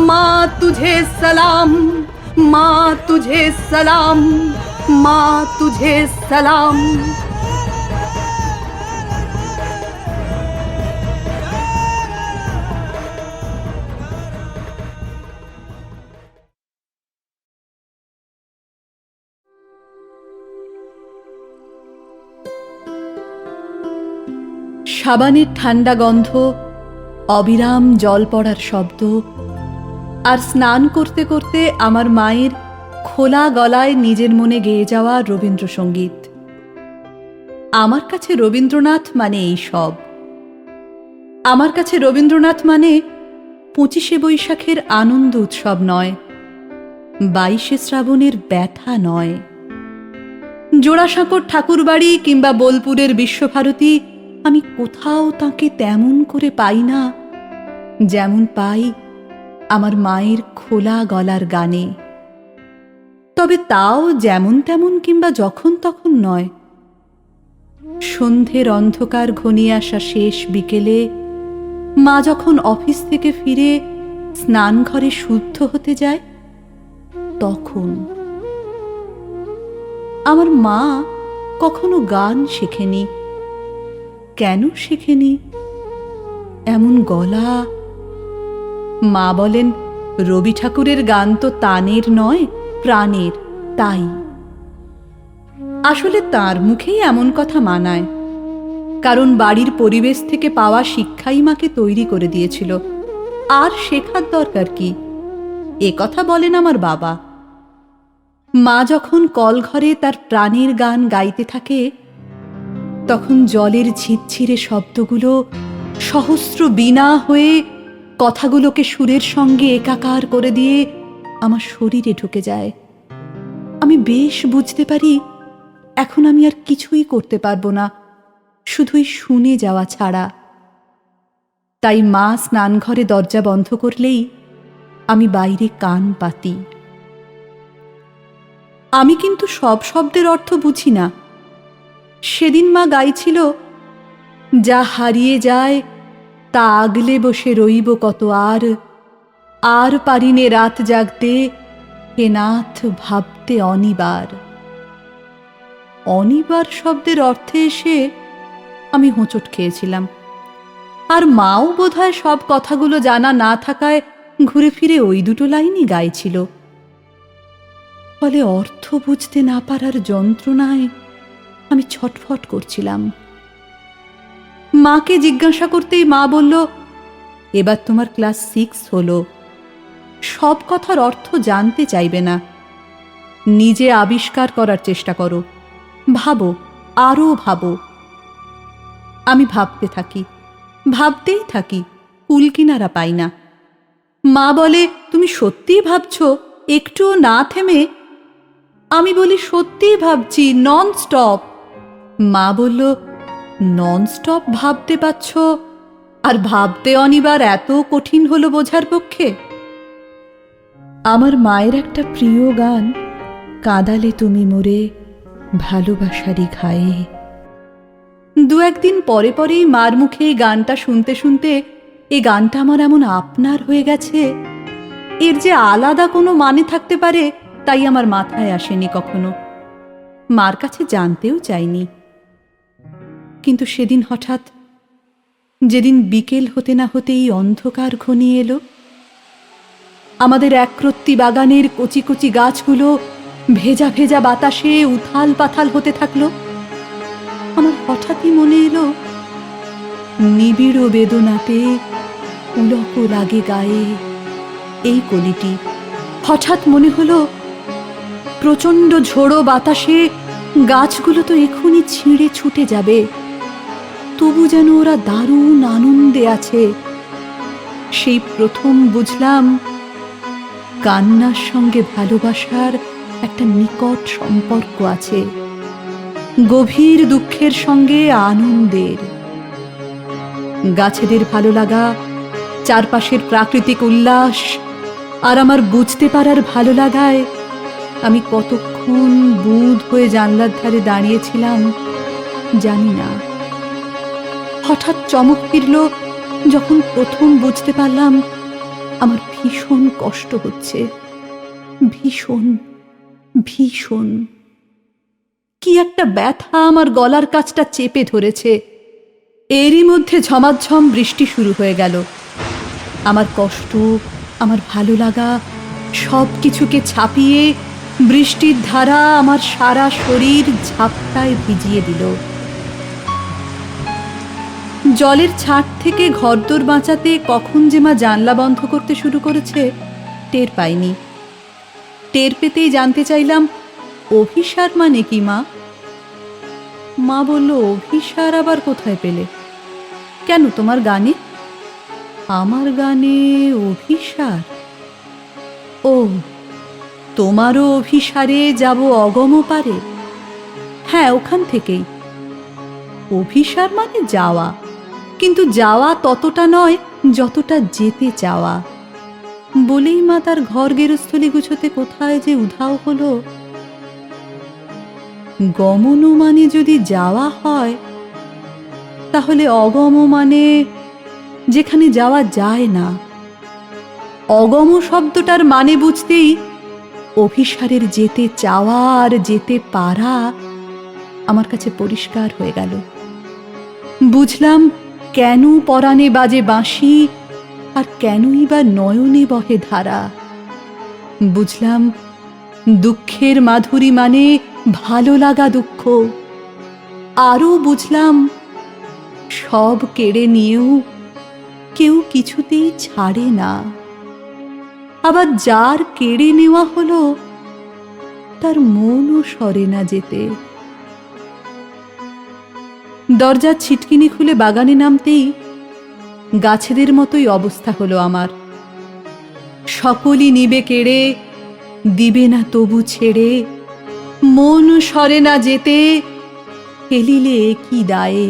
মা তুঝে সালাম, মা তুঝে সালাম, মা তুঝে সালাম। সাবানের ঠান্ডা গন্ধ, অবিরাম জল পড়ার শব্দ, আর স্নান করতে করতে আমার মায়ের খোলা গলায় নিজের মনে গেয়ে যাওয়া রবীন্দ্রসঙ্গীত। আমার কাছে রবীন্দ্রনাথ মানে এই সব। আমার কাছে রবীন্দ্রনাথ মানে 25শে বৈশাখের আনন্দ উৎসব নয়, 22শে শ্রাবণের ব্যথা নয়, জোড়াসাঁকোর ঠাকুরবাড়ি কিংবা বোলপুরের বিশ্বভারতী আমি কোথাও তাকে তেমন করে পাই না যেমন পাই আমার মায়ের খোলা গলার গানে। তবে তাও যেমন তেমন কিংবা যখন তখন নয়। সন্ধ্যের অন্ধকার ঘনিয়ে আসা শেষ বিকেলে মা যখন অফিস থেকে ফিরে স্নানঘরে শুদ্ধ হতে যায়, তখন। আমার মা কখনো গান শেখেনি। কেন শেখেনি? এমন গলা। মা বলেন, রবি ঠাকুরের গান তো তানের নয়, প্রাণের, তাই। আসলে তার মুখেই এমন কথা মানায়, কারণ বাড়ির পরিবেশ থেকে পাওয়া শিক্ষাই মাকে তৈরি করে দিয়েছিল। আর শেখার দরকার কি, এ কথা বলেন আমার বাবা। মা যখন কলঘরে তার প্রাণের গান গাইতে থাকে, তখন জলের ঝিরঝিরে শব্দগুলো সহস্র বীণা হয়ে কথাগুলোকে সুরের সঙ্গে একাকার করে দিয়ে আমার শরীরে ঢুকে যায়। আমি বেশ বুঝতে পারি এখন আমি আর কিছুই করতে পারবো না, শুধুই শুনে যাওয়া ছাড়া। তাই মা স্নানঘরে দরজা বন্ধ করলেই আমি বাইরে কান পাতি। আমি কিন্তু সব শব্দের অর্থ বুঝি না। সেদিন মা গাইছিল, যা হারিয়ে যায় তা আগলে বসে রইব কত, আর পারিনে রাত জাগতে, হে নাথ ভাবতে অনিবার। অনিবার শব্দের অর্থে এসে আমি হোঁচট খেয়েছিলাম। আর মাও বোধহয় সব কথাগুলো জানা না থাকায় ঘুরে ফিরে ওই দুটো লাইনই গাইছিল। ফলে অর্থ বুঝতে না পারার যন্ত্রণায় আমি ছটফট করছিলাম। মাকে জিজ্ঞাসা করতেই মা বলল, এবার তোমার ক্লাস 6 হলো, সব কথার অর্থ জানতে চাইবে না, নিজে আবিষ্কার করার চেষ্টা করো, ভাবো, আরও ভাবো। আমি ভাবতে থাকি, ভাবতেই থাকি, কুল কিনারা পাই না। মা বলে, তুমি সত্যিই ভাবছো, একটুও না থেমে? আমি বলি, সত্যিই ভাবছি, নন স্টপ। মা বলল, নন স্টপ ভাবতে পারছ, আর ভাবতে অনিবার এত কঠিন হলো বোঝার পক্ষে? আমার মায়ের একটা প্রিয় গান, কাঁদালে তুমি মোরে ভালোবাসারই ঘায়ে। দু একদিন পরে পরেই মার মুখে এই গানটা শুনতে শুনতে এই গানটা আমার এমন আপনার হয়ে গেছে, এর যে আলাদা কোনো মানে থাকতে পারে তাই আমার মাথায় আসেনি কখনো, মার কাছে জানতেও চাইনি। কিন্তু সেদিন হঠাৎ, যেদিন বিকেল হতে না হতেই অন্ধকার ঘনিয়ে এলো, আমাদের একরত্তি বাগানের কচি কচি গাছগুলো ভেজা ভেজা বাতাসে উথাল পাথাল হতে থাকলো, আমার হঠাৎই মনে এলো, নিবিড় বেদনাতে পুলক লাগে গায়ে, এই কলিটি। হঠাৎ মনে হলো, প্রচণ্ড ঝোড়ো বাতাসে গাছগুলো তো এখনই ছিঁড়ে ছুটে যাবে, তবু যেন ওরা দারুণ আনন্দে আছে। সেই প্রথম বুঝলাম, কান্নার সঙ্গে ভালোবাসার একটা নিকট সম্পর্ক আছে, গভীর দুঃখের সঙ্গে আনন্দের। গাছেদের ভালো লাগা, চারপাশের প্রাকৃতিক উল্লাস, আর আমার বুঝতে পারার ভালো লাগায় আমি কতক্ষণ বুঁদ হয়ে জানলার ধারে দাঁড়িয়েছিলাম জানি না। হঠাৎ চমক ফিরল যখন প্রথম বুঝতে পারলাম আমার ভীষণ কষ্ট হচ্ছে, ভীষণ ভীষণ। কি একটা ব্যথা আমার গলার কাছটা চেপে ধরেছে। এরই মধ্যে ঝমাঝম বৃষ্টি শুরু হয়ে গেল। আমার কষ্ট, আমার ভালো লাগা সব কিছুকে ছাপিয়ে বৃষ্টির ধারা আমার সারা শরীর ঝাপটায় ভিজিয়ে দিল। জলের ছাট থেকে ঘরদোর বাঁচাতে কখন যে মা জানলা বন্ধ করতে শুরু করেছে টের পাইনি। টের পেতেই জানতে চাইলাম, অভিসার মানে কি মা? মা বলল, অভিসার আবার কোথায় পেলে? কেন, তোমার গানে? আমার গানে অভিসার? ও, তোমারও অভিসারে যাব অগম পারে? হ্যাঁ, ওখান থেকেই। অভিসার মানে যাওয়া, কিন্তু যাওয়া ততটা নয় যতটা যেতে চাওয়া। বলেই মা তার ঘর গেরস্থলি গুছোতে কোথায় যে উধাও হলো। গমন মানে যদি যাওয়া হয়, তাহলে অগম মানে যেখানে যাওয়া যায় না। অগম শব্দটার মানে বুঝতেই অভিসারের যেতে চাওয়া আর যেতে পারা আমার কাছে পরিষ্কার হয়ে গেল। বুঝলাম কেন পরাণে বাজে বাঁশি আর কেনই বা নয়নে বহে ধারা। বুঝলাম দুঃখের মাধুরী মানে ভালো লাগা দুঃখ। আরও বুঝলাম সব কেড়ে নিয়েও কেউ কিছুতেই ছাড়ে না। আবার যার কেড়ে নেওয়া হলো তার মনও সরে না যেতে। দরজার ছিটকিনি খুলে বাগানে নামতেই গাছেদের মতোই অবস্থা হলো আমার। সকলই নিবে কেড়ে, দিবে না তবু ছেড়ে, মন সরে না যেতে, ফেলিলে কি দায়ে।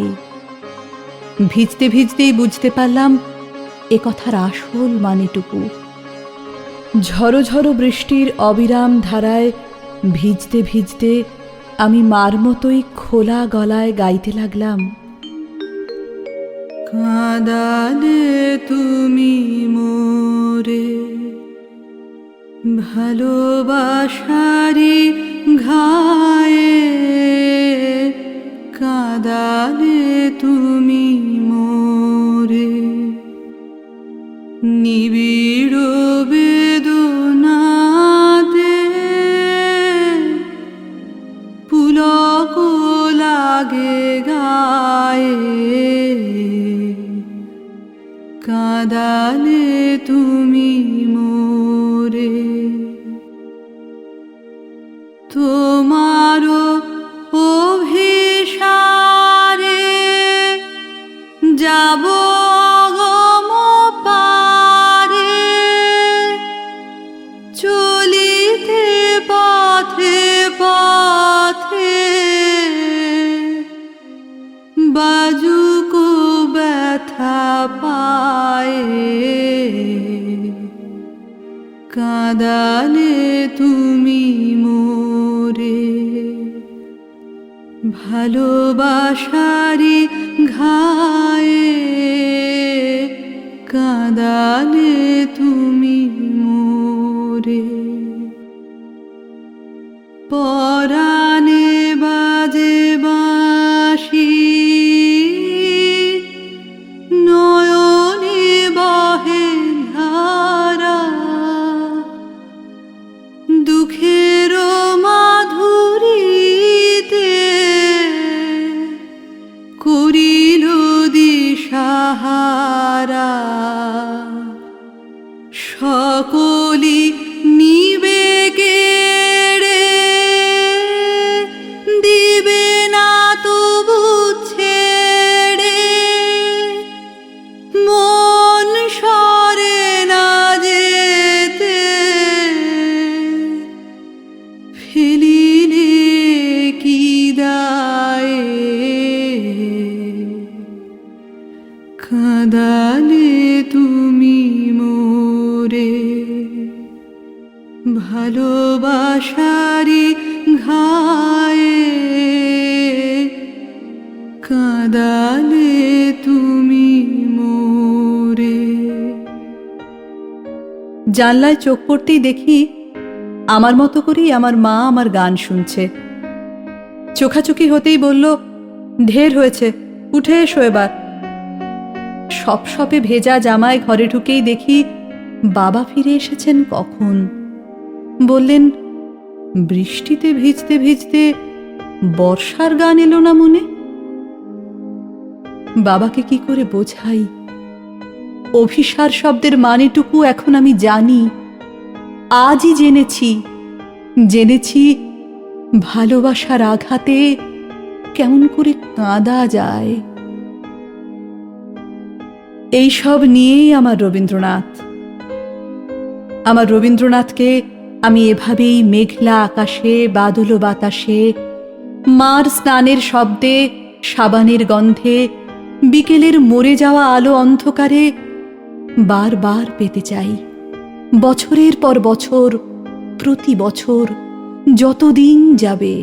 ভিজতে ভিজতেই বুঝতে পারলাম এ কথার আসল মানেটুকু। ঝড়ো ঝড়ো বৃষ্টির অবিরাম ধারায় ভিজতে ভিজতে আমি মার মতোই খোলা গলায় গাইতে লাগলাম, কাঁদালে তুমি মোরে ভালোবাসারি ঘায়ে, কাঁদালে তুমি মোরে নিবিড় বেদনাতে, পুলক লাগে গায়ে, কাঁদালে তুমি মোরে। তোমারও অভিসারে যাব অগম পারে, চলিতে পথে পথে বাজুক ব্যথা পায়ে, কাঁদালে তুমি মোরে ভালোবাসারি ঘায়ে, কাঁদালে তুমি মোরে। পরাণে বাজে বাঁশি, নয়নে বহে ধারা, দুঃখের মাধুরীতে করিল দিশাহারা। সকলি নিবে কেড়ে, দিবে না তবু ছেড়ে, মন সরে না যেতে, ফেলিলে কি দায়ে, কাঁদালে তুমি মোরে ভালোবাসারি ঘায়ে, কাঁদালে তুমি মোরে। জানলায় চোখ পড়তেই দেখি আমার মতো করেই আমার মা আমার গান শুনছে। চোখাচোখি হতেই বলল, ঢের হয়েছে, উঠে এসো এবার। সপসপে ভেজা জামায় ঘরে ঢুকেই দেখি বাবা ফিরে এসেছেন কখন। বললেন, বৃষ্টিতে ভিজতে ভিজতে বর্ষার গান এলো না মনে? বাবাকে কি করে বোঝাই? অভিসার শব্দের মানেটুকু এখন আমি জানি। আজই জেনেছি ভালোবাসার আঘাতে কেমন করে কাঁদা যায়। এই সব নিয়েই আমার রবীন্দ্রনাথকে আমি এভাবেই মেঘলা আকাশে, বাদল বাতাসে, মার স্নানের শব্দে, সাবানের গন্ধে, বিকেলের মরে যাওয়া আলো অন্ধকারে বারবার পেতে চাই। বছরের পর বছর, প্রতি বছর, যতদিন যাবে।